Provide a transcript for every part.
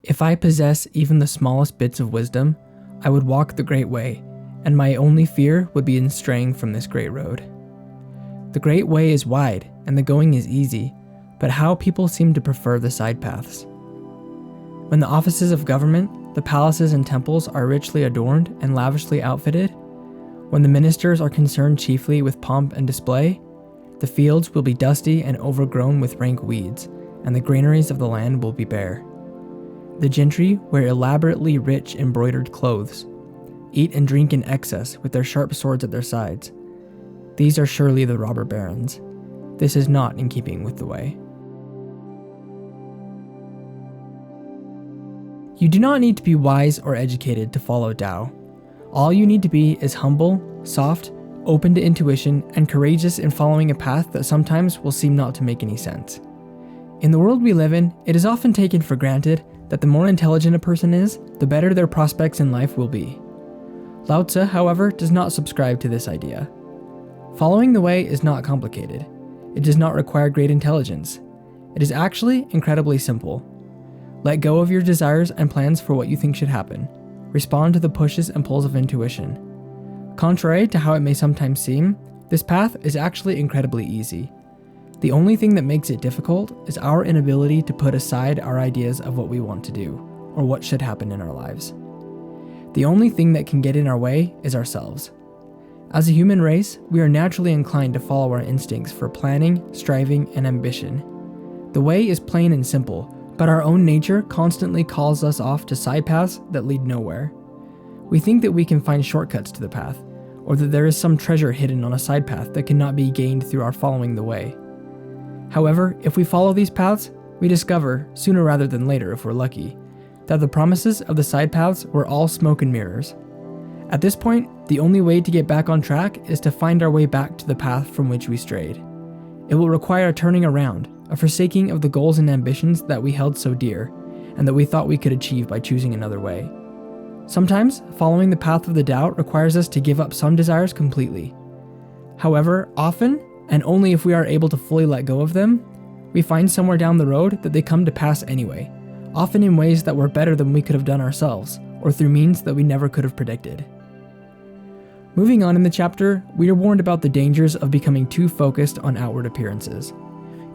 If I possess even the smallest bits of wisdom, I would walk the great way, and my only fear would be in straying from this great road. The great way is wide, and the going is easy, but how people seem to prefer the side paths. When the offices of government, the palaces and temples are richly adorned and lavishly outfitted, when the ministers are concerned chiefly with pomp and display, the fields will be dusty and overgrown with rank weeds, and the granaries of the land will be bare. The gentry wear elaborately rich embroidered clothes, eat and drink in excess with their sharp swords at their sides. These are surely the robber barons. This is not in keeping with the way. You do not need to be wise or educated to follow Tao. All you need to be is humble, soft, open to intuition, and courageous in following a path that sometimes will seem not to make any sense. In the world we live in, it is often taken for granted that the more intelligent a person is, the better their prospects in life will be. Lao Tzu, however, does not subscribe to this idea. Following the way is not complicated. It does not require great intelligence. It is actually incredibly simple. Let go of your desires and plans for what you think should happen. Respond to the pushes and pulls of intuition. Contrary to how it may sometimes seem, this path is actually incredibly easy. The only thing that makes it difficult is our inability to put aside our ideas of what we want to do, or what should happen in our lives. The only thing that can get in our way is ourselves. As a human race, we are naturally inclined to follow our instincts for planning, striving, and ambition. The way is plain and simple, but our own nature constantly calls us off to side paths that lead nowhere. We think that we can find shortcuts to the path, or that there is some treasure hidden on a side path that cannot be gained through our following the way. However, if we follow these paths, we discover, sooner rather than later if we're lucky, that the promises of the side paths were all smoke and mirrors. At this point, the only way to get back on track is to find our way back to the path from which we strayed. It will require a turning around, a forsaking of the goals and ambitions that we held so dear, and that we thought we could achieve by choosing another way. Sometimes, following the path of the Tao requires us to give up some desires completely. However, often, and only if we are able to fully let go of them, we find somewhere down the road that they come to pass anyway, often in ways that were better than we could have done ourselves, or through means that we never could have predicted. Moving on in the chapter, we are warned about the dangers of becoming too focused on outward appearances.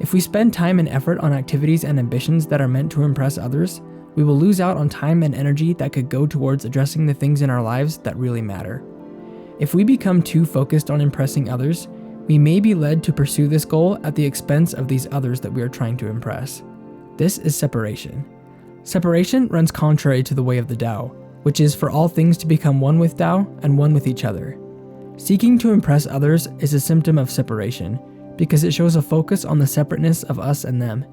If we spend time and effort on activities and ambitions that are meant to impress others, we will lose out on time and energy that could go towards addressing the things in our lives that really matter. If we become too focused on impressing others, we may be led to pursue this goal at the expense of these others that we are trying to impress. This is separation. Separation runs contrary to the way of the Tao, which is for all things to become one with Tao and one with each other. Seeking to impress others is a symptom of separation, because it shows a focus on the separateness of us and them.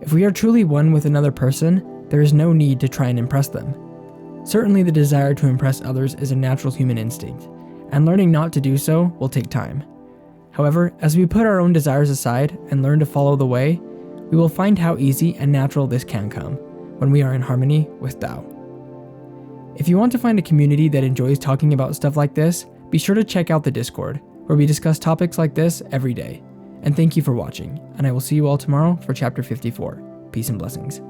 If we are truly one with another person, there is no need to try and impress them. Certainly the desire to impress others is a natural human instinct, and learning not to do so will take time. However, as we put our own desires aside and learn to follow the way, we will find how easy and natural this can come when we are in harmony with Tao. If you want to find a community that enjoys talking about stuff like this, be sure to check out the Discord, where we discuss topics like this every day. And thank you for watching, and I will see you all tomorrow for Chapter 54. Peace and blessings.